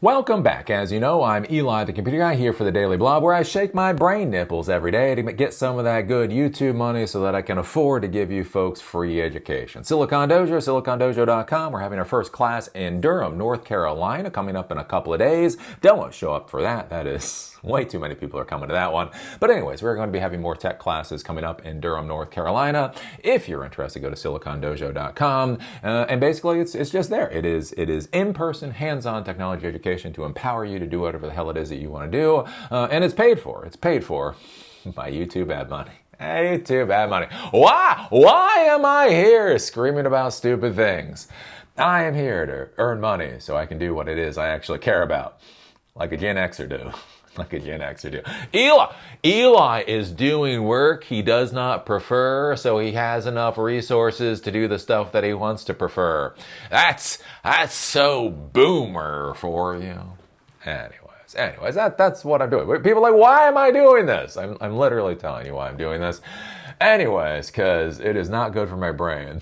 Welcome back. As you know, I'm Eli, the computer guy, here for the Daily Blob, where I shake my brain nipples every day to get some of that good YouTube money so that I can afford to give you folks free education. Silicon Dojo, silicondojo.com. We're having our first class in Durham, North Carolina, coming up in a couple of days. Don't show up for that. That is way too many people are coming to that one. But anyways, we're going to be having more tech classes coming up in Durham, North Carolina. If you're interested, go to silicondojo.com. And basically, it's just there. It is in-person, hands-on technology education to empower you to do whatever the hell it is that you want to do. And it's paid for. It's paid for by YouTube ad money. YouTube ad money. Why am I here screaming about stupid things? I am here to earn money so I can do what it is I actually care about. Like a Gen Xer do. Like a Gen Xer do. Eli is doing work he does not prefer, so he has enough resources to do the stuff that he wants to prefer. That's so boomer for you. Anyways, that's what I'm doing. People are like, why am I doing this? I'm literally telling you why I'm doing this. Anyways, because it is not good for my brain.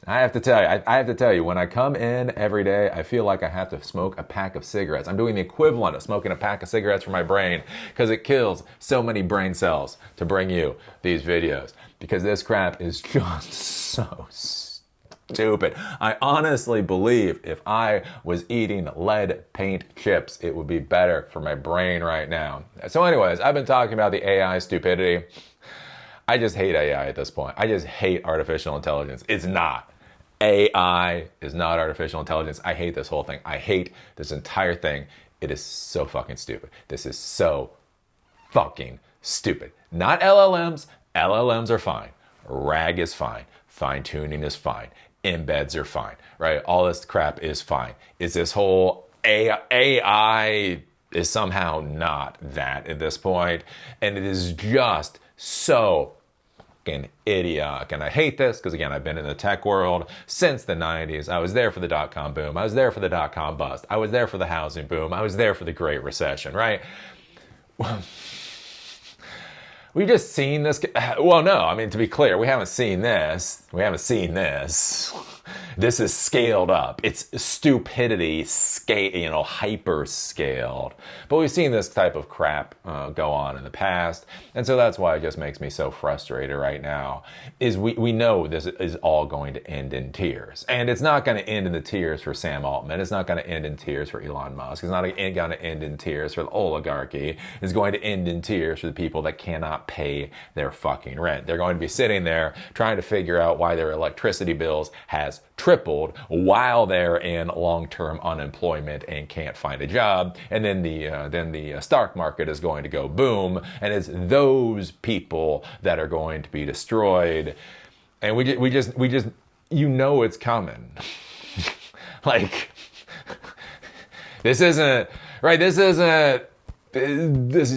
I have to tell you, when I come in every day, I feel like I have to smoke a pack of cigarettes. I'm doing the equivalent of smoking a pack of cigarettes for my brain because it kills so many brain cells to bring you these videos because this crap is just so stupid. I honestly believe if I was eating lead paint chips, it would be better for my brain right now. So anyways, I've been talking about the AI stupidity. I just hate AI at this point. I just hate artificial intelligence. It's not. AI is not artificial intelligence. I hate this whole thing. I hate this entire thing. It is so fucking stupid. This is so fucking stupid. Not LLMs. LLMs are fine. RAG is fine. Fine tuning is fine. Embeds are fine, right? All this crap is fine. Is this whole AI is somehow not that at this point, and it is just so fucking idiotic. And I hate this because, again, I've been in the tech world since the 90s. I was there for the dot-com boom. I was there for the dot-com bust. I was there for the housing boom. I was there for the Great Recession, right? We just seen this. Well, no, I mean, to be clear, we haven't seen this. We haven't seen this. This is scaled up. It's stupidity, hyper scaled. But we've seen this type of crap go on in the past. And so that's why it just makes me so frustrated right now, is we know this is all going to end in tears. And it's not going to end in the tears for Sam Altman. It's not going to end in tears for Elon Musk. It's not going to end in tears for the oligarchy. It's going to end in tears for the people that cannot pay their fucking rent. They're going to be sitting there trying to figure out why their electricity bills has tripled while they're in long-term unemployment and can't find a job. And then the stock market is going to go boom, and it's those people that are going to be destroyed. And we just you know it's coming. Like, this isn't right. This is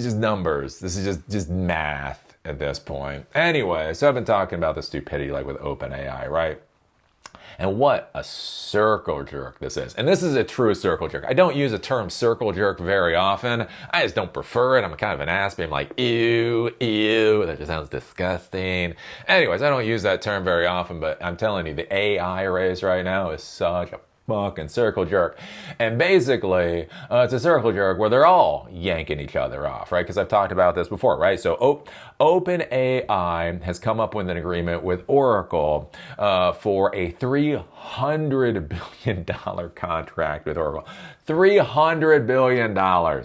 just numbers. This is just math at this point. Anyway, so I've been talking about the stupidity like with OpenAI, right? And what a circle jerk this is. And this is a true circle jerk. I don't use the term circle jerk very often. I just don't prefer it. I'm kind of an ass. I'm like, ew, that just sounds disgusting. Anyways, I don't use that term very often, but I'm telling you, the AI race right now is such a fucking circle jerk. And basically, it's a circle jerk where they're all yanking each other off, right? Because I've talked about this before, right? So OpenAI has come up with an agreement with Oracle for a $300 billion contract with Oracle. $300 billion.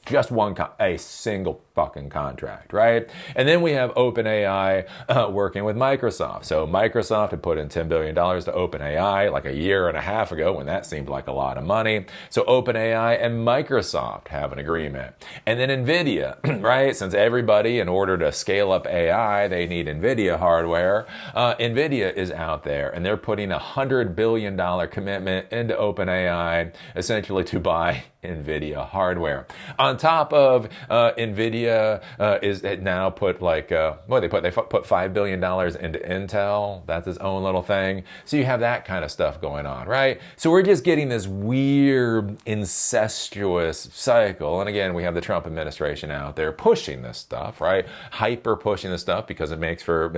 Just a single fucking contract, right? And then we have OpenAI working with Microsoft. So Microsoft had put in $10 billion to OpenAI like a year and a half ago when that seemed like a lot of money. So OpenAI and Microsoft have an agreement. And then NVIDIA, right? Since everybody, in order to scale up AI, they need NVIDIA hardware. NVIDIA is out there and they're putting a $100 billion commitment into OpenAI essentially to buy NVIDIA hardware. On on top of NVIDIA is now put like, they put $5 billion into Intel. That's its own little thing. So you have that kind of stuff going on, right? So we're just getting this weird incestuous cycle. And again, we have the Trump administration out there pushing this stuff, right? Hyper pushing this stuff because it makes for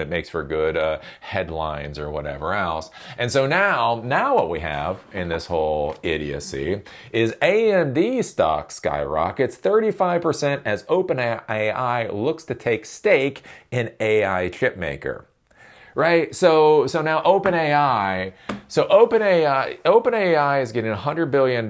good headlines or whatever else. And so now what we have in this whole idiocy is AMD stock skyrockets 35% as OpenAI looks to take stake in AI chipmaker. Right? So now OpenAI is getting a $100 billion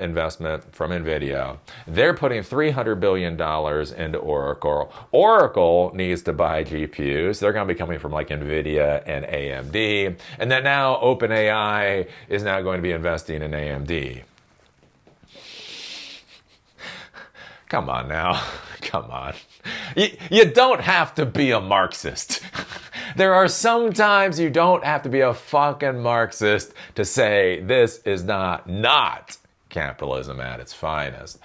investment from NVIDIA. They're putting $300 billion into Oracle. Oracle needs to buy GPUs. They're going to be coming from like NVIDIA and AMD. And then now OpenAI is now going to be investing in AMD. Come on now. Come on. You don't have to be a Marxist. There are some times you don't have to be a fucking Marxist to say this is not capitalism at its finest.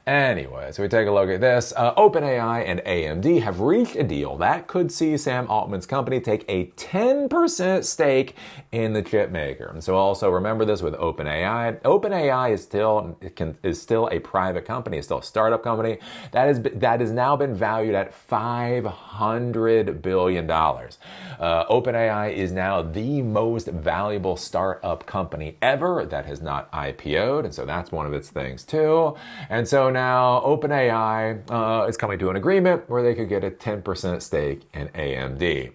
Anyway, so we take a look at this. OpenAI and AMD have reached a deal that could see Sam Altman's company take a 10% stake in the chip maker. And so also remember this with OpenAI. OpenAI is still a private company, it's still a startup company that has now been valued at $500 billion. OpenAI is now the most valuable startup company ever that has not IPO'd, and so that's one of its things too. And so now OpenAI is coming to an agreement where they could get a 10% stake in AMD.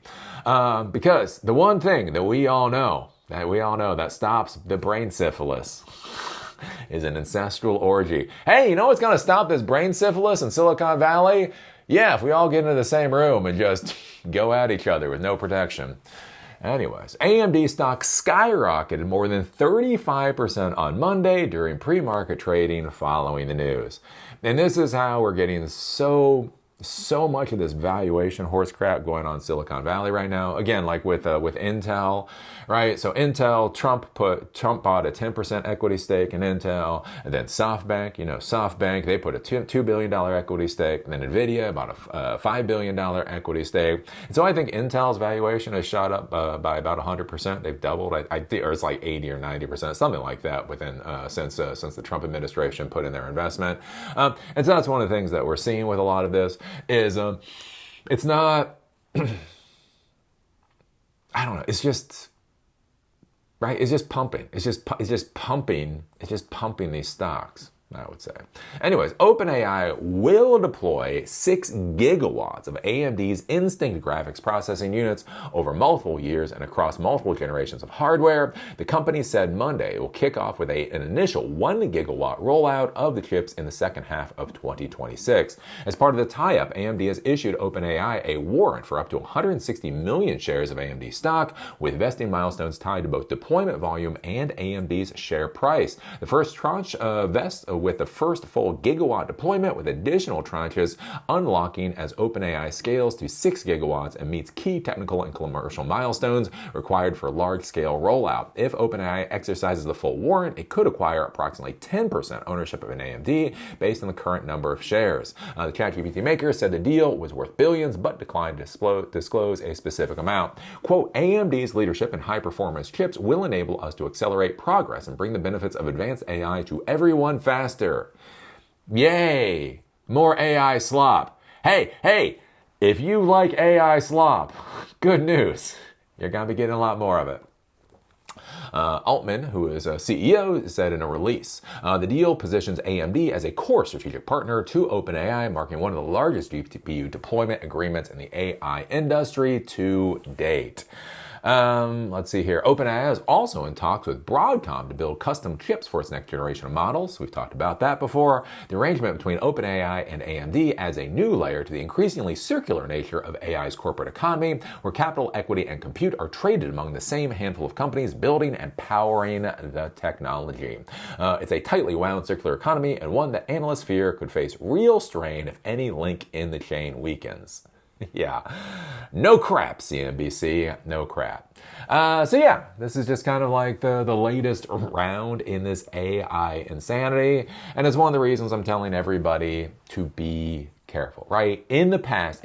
Because the one thing that we all know that stops the brain syphilis is an ancestral orgy. Hey, you know what's going to stop this brain syphilis in Silicon Valley? Yeah, if we all get into the same room and just go at each other with no protection. Anyways, AMD stock skyrocketed more than 35% on Monday during pre-market trading following the news. And this is how we're getting so much of this valuation horse crap going on in Silicon Valley right now. Again, like with Intel, right? So Intel, Trump bought a 10% equity stake in Intel, and then SoftBank, they put a $2 billion equity stake, and then NVIDIA bought a $5 billion equity stake. And so I think Intel's valuation has shot up by about 100%. They've doubled. I think, or it's like 80 or 90%, something like that within since the Trump administration put in their investment. And so that's one of the things that we're seeing with a lot of this. Is it's not I don't know, it's just right, it's just pumping these stocks, I would say. Anyways, OpenAI will deploy 6 gigawatts of AMD's Instinct graphics processing units over multiple years and across multiple generations of hardware. The company said Monday it will kick off with an initial 1 gigawatt rollout of the chips in the second half of 2026. As part of the tie-up, AMD has issued OpenAI a warrant for up to 160 million shares of AMD stock, with vesting milestones tied to both deployment volume and AMD's share price. The first tranche vests with the first full gigawatt deployment, with additional tranches unlocking as OpenAI scales to 6 gigawatts and meets key technical and commercial milestones required for large-scale rollout. If OpenAI exercises the full warrant, it could acquire approximately 10% ownership of an AMD based on the current number of shares. The ChatGPT maker said the deal was worth billions, but declined to disclose a specific amount. Quote, AMD's leadership in high-performance chips will enable us to accelerate progress and bring the benefits of advanced AI to everyone faster. Yay! More AI slop. Hey, if you like AI slop, good news. You're going to be getting a lot more of it. Altman, who is a CEO, said in a release, the deal positions AMD as a core strategic partner to OpenAI, marking one of the largest GPU deployment agreements in the AI industry to date. Let's see here. OpenAI is also in talks with Broadcom to build custom chips for its next generation of models. We've talked about that before. The arrangement between OpenAI and AMD adds a new layer to the increasingly circular nature of AI's corporate economy, where capital, equity, and compute are traded among the same handful of companies building and powering the technology. It's a tightly wound circular economy, and one that analysts fear could face real strain if any link in the chain weakens. Yeah, no crap, CNBC, no crap. So yeah, this is just kind of like the latest round in this AI insanity, and it's one of the reasons I'm telling everybody to be careful, right? In the past,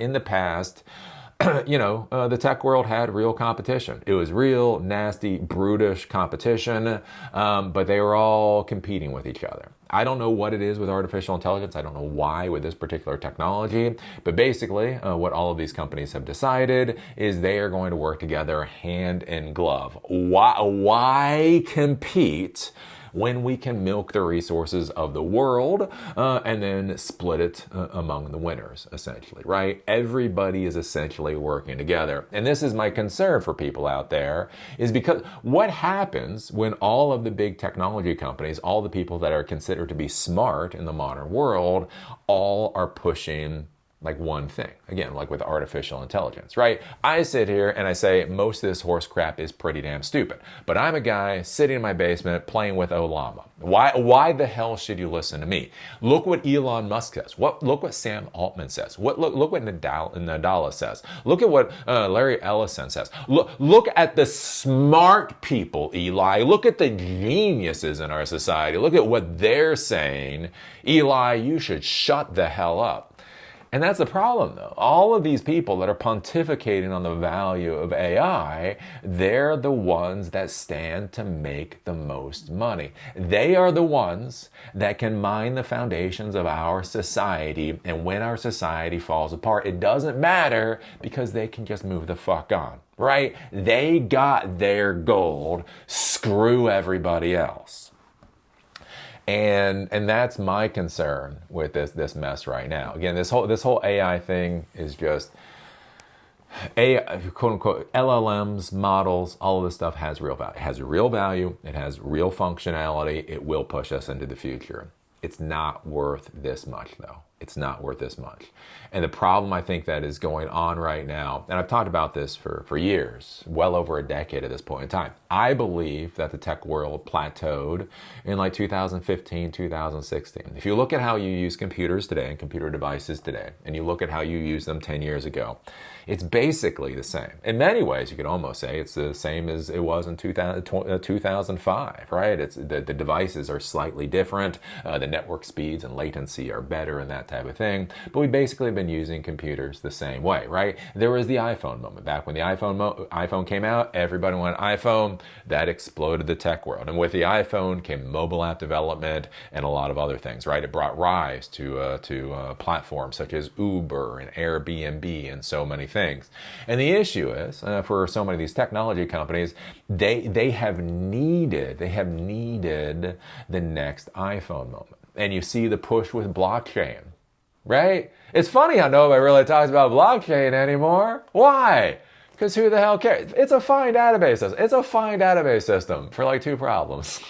the tech world had real competition. It was real, nasty, brutish competition, but they were all competing with each other. I don't know what it is with artificial intelligence. I don't know why with this particular technology, but basically what all of these companies have decided is they are going to work together hand in glove. Why compete when we can milk the resources of the world and then split it among the winners, essentially, right? Everybody is essentially working together. And this is my concern for people out there, is because what happens when all of the big technology companies, all the people that are considered to be smart in the modern world, all are pushing like one thing. Again, like with artificial intelligence, right? I sit here and I say most of this horse crap is pretty damn stupid. But I'm a guy sitting in my basement playing with Olama. Why the hell should you listen to me? Look what Elon Musk says. Look what Sam Altman says. Look what Nadella says. Look at what Larry Ellison says. Look at the smart people, Eli. Look at the geniuses in our society. Look at what they're saying. Eli, you should shut the hell up. And that's the problem, though. All of these people that are pontificating on the value of AI, they're the ones that stand to make the most money. They are the ones that can mine the foundations of our society. And when our society falls apart, it doesn't matter because they can just move the fuck on, right? They got their gold. Screw everybody else. And that's my concern with this mess right now. Again, this whole AI thing is just quote unquote LLMs, models, all of this stuff has real value. It has real value. It has real functionality. It will push us into the future. It's not worth this much, though. It's not worth this much. And the problem I think that is going on right now, and I've talked about this for years, well over a decade at this point in time. I believe that the tech world plateaued in like 2015, 2016. If you look at how you use computers today and computer devices today, and you look at how you used them 10 years ago, it's basically the same. In many ways, you could almost say it's the same as it was in 2005, right? The devices are slightly different. The network speeds and latency are better and that type of thing. But we basically have been using computers the same way, right? There was the iPhone moment. Back when the iPhone came out, everybody wanted iPhone. That exploded the tech world. And with the iPhone came mobile app development and a lot of other things, right? It brought rise to platforms such as Uber and Airbnb and so many things. And the issue is, for so many of these technology companies, they have needed the next iPhone moment. And you see the push with blockchain, right? It's funny how nobody really talks about blockchain anymore. Why? Because who the hell cares? It's a fine database system. It's a fine database system for like two problems.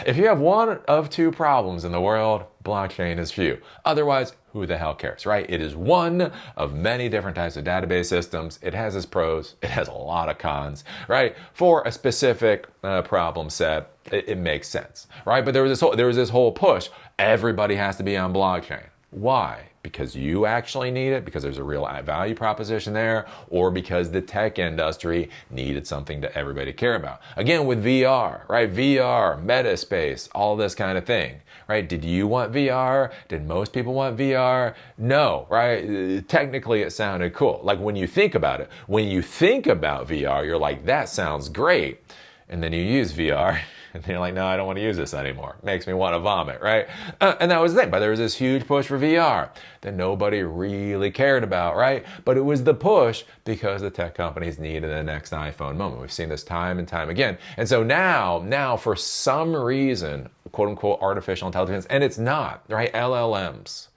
If you have one of two problems in the world, blockchain is few. Otherwise, who the hell cares, right? It is one of many different types of database systems. It has its pros. It has a lot of cons, right? For a specific problem set, it makes sense, right? But there was this whole push. Everybody has to be on blockchain. Why? Because you actually need it, because there's a real value proposition there, or because the tech industry needed something to everybody care about. Again, with VR, right? VR, Metaspace, all this kind of thing, right? Did you want VR? Did most people want VR? No, right? Technically, it sounded cool. Like when you think about it, when you think about VR, you're like, that sounds great. And then you use VR, and you're like, no, I don't want to use this anymore. Makes me want to vomit, right? And that was the thing. But there was this huge push for VR that nobody really cared about, right? But it was the push because the tech companies needed the next iPhone moment. We've seen this time and time again. And so now for some reason, quote unquote, artificial intelligence, and it's not, right? LLMs.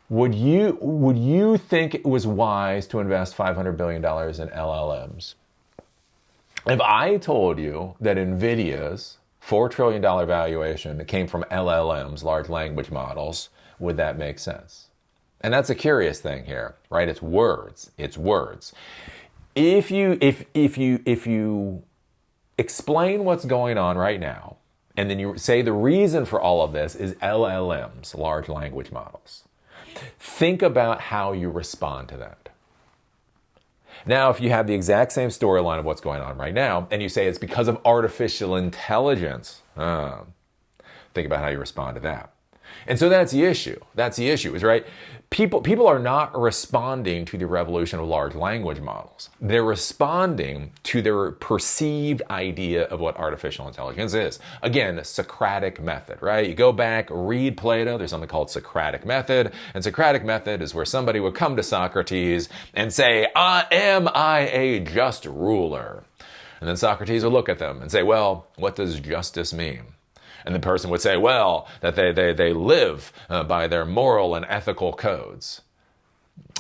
Would you think it was wise to invest $500 billion in LLMs? If I told you that NVIDIA's $4 trillion valuation came from LLMs, large language models, would that make sense? And that's a curious thing here, right? It's words. It's words. If you explain what's going on right now, and then you say the reason for all of this is LLMs, large language models, Think about how you respond to that. Now, if you have the exact same storyline of what's going on right now, and you say it's because of artificial intelligence, think about how you respond to that. And so that's the issue. That's the issue, is right. People are not responding to the revolution of large language models. They're responding to their perceived idea of what artificial intelligence is. Again, the Socratic method, right? You go back, read Plato, there's something called Socratic method. And Socratic method is where somebody would come to Socrates and say, am I a just ruler? And then Socrates would look at them and say, well, what does justice mean? And the person would say, well, that they live by their moral and ethical codes.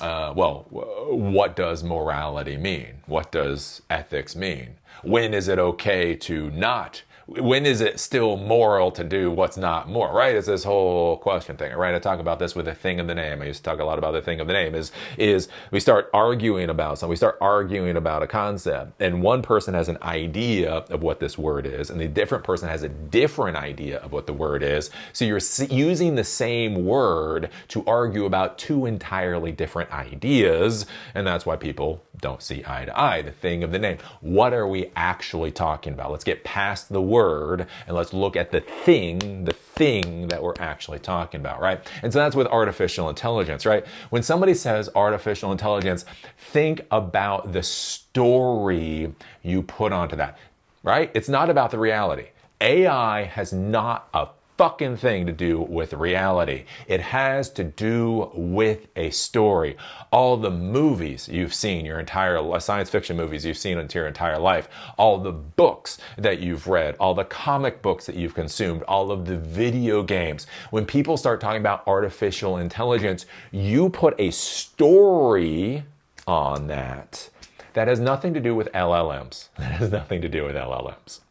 Well, what does morality mean? What does ethics mean? When is it okay to not? When is it still moral to do what's not moral, right? It's this whole question thing, right? I talk about this with the thing of the name. I used to talk a lot about the thing of the name is we start arguing about something. We start arguing about a concept, and one person has an idea of what this word is, and the different person has a different idea of what the word is. So you're using the same word to argue about two entirely different ideas, and that's why people don't see eye to eye. The thing of the name. What are we actually talking about? Let's get past the word and let's look at the thing that we're actually talking about, right? And so that's with artificial intelligence, right? When somebody says artificial intelligence, think about the story you put onto that, right? It's not about the reality. AI has not a fucking thing to do with reality. It has to do with a story. All the movies you've seen, your entire science fiction movies you've seen into your entire life, all the books that you've read, all the comic books that you've consumed, all of the video games. When people start talking about artificial intelligence, you put a story on that has nothing to do with LLMs. That has nothing to do with LLMs.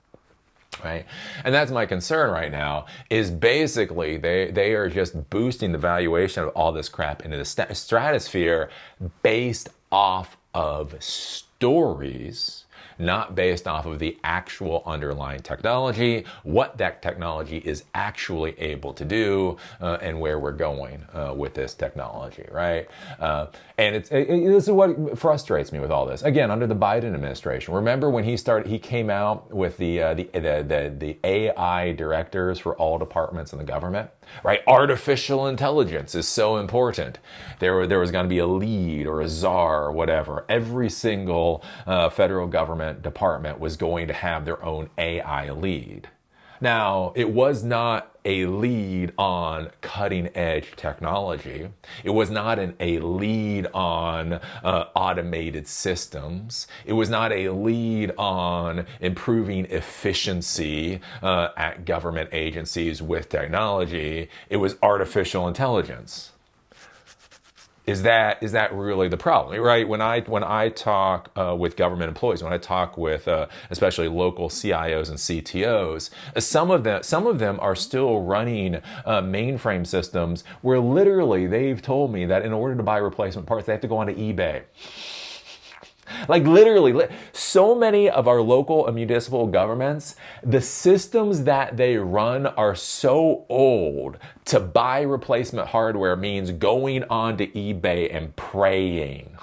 Right? And that's my concern right now, is basically they are just boosting the valuation of all this crap into the stratosphere based off of stories, not based off of the actual underlying technology, what that technology is actually able to do, and where we're going with this technology, right? And this is what frustrates me with all this. Again, under the Biden administration, remember when he came out with the AI directors for all departments in the government, right? Artificial intelligence is so important. There was going to be a lead or a czar or whatever. Every single federal government department was going to have their own AI lead. Now, it was not a lead on cutting edge technology. It was not a lead on automated systems. It was not a lead on improving efficiency at government agencies with technology. It was artificial intelligence. Is that really the problem, right? When I talk with government employees, when I talk with especially local CIOs and CTOs, some of them are still running mainframe systems where literally they've told me that in order to buy replacement parts, they have to go onto eBay. Like literally, so many of our local and municipal governments, the systems that they run are so old, to buy replacement hardware means going onto eBay and praying.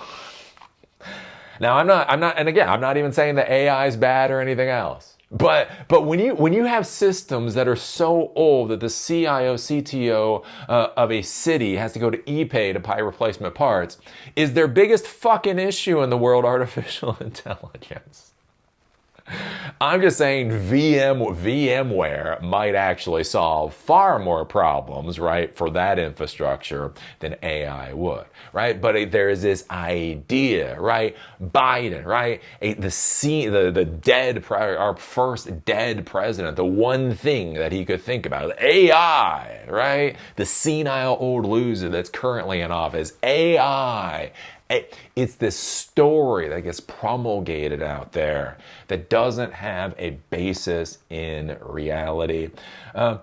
Now, I'm not, and again, I'm not even saying that AI is bad or anything else. But when you have systems that are so old that the CIO, CTO of a city has to go to eBay to buy replacement parts, is their biggest fucking issue in the world artificial intelligence? I'm just saying VMware might actually solve far more problems, right, for that infrastructure than AI would, right? But there is this idea, right? Biden, right? Our first dead president, the one thing that he could think about, AI, right? The senile old loser that's currently in office, AI. It's this story that gets promulgated out there that doesn't have a basis in reality. And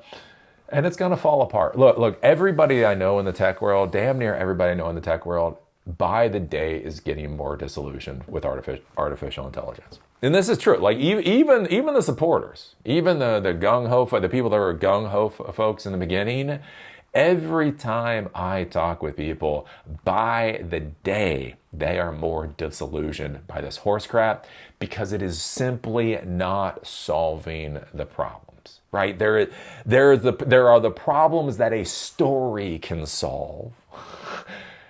it's going to fall apart. Look, everybody I know in the tech world, damn near everybody I know in the tech world, by the day is getting more disillusioned with artificial intelligence. And this is true. Like even the supporters, even the gung-ho, the people that were gung-ho folks in the beginning, Every time I talk with people, by the day, they are more disillusioned by this horse crap because it is simply not solving the problems, right? There are the problems that a story can solve.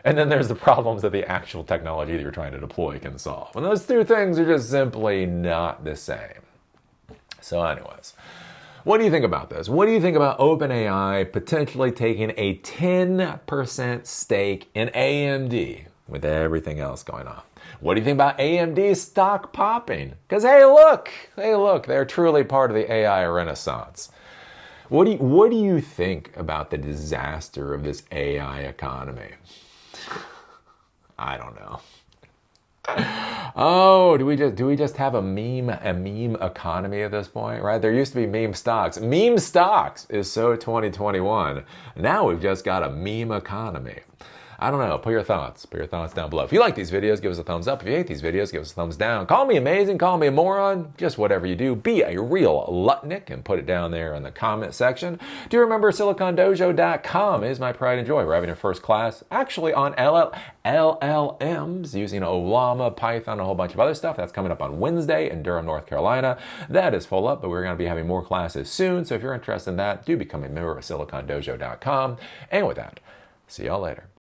And then there's the problems that the actual technology that you're trying to deploy can solve. And those two things are just simply not the same. So anyways, what do you think about this? What do you think about OpenAI potentially taking a 10% stake in AMD with everything else going on? What do you think about AMD stock popping? Because hey look, they're truly part of the AI renaissance. What do you think about the disaster of this AI economy? I don't know. Oh, do we just have a meme economy at this point, right? There used to be meme stocks. Meme stocks is so 2021. Now we've just got a meme economy. I don't know. Put your thoughts down below. If you like these videos, give us a thumbs up. If you hate these videos, give us a thumbs down. Call me amazing, call me a moron, just whatever you do. Be a real Lutnick and put it down there in the comment section. Do you remember silicondojo.com is my pride and joy. We're having a first class actually on LLMs using Olama, Python, a whole bunch of other stuff. That's coming up on Wednesday in Durham, North Carolina. That is full up, but we're going to be having more classes soon. So if you're interested in that, do become a member of silicondojo.com. And with that, see y'all later.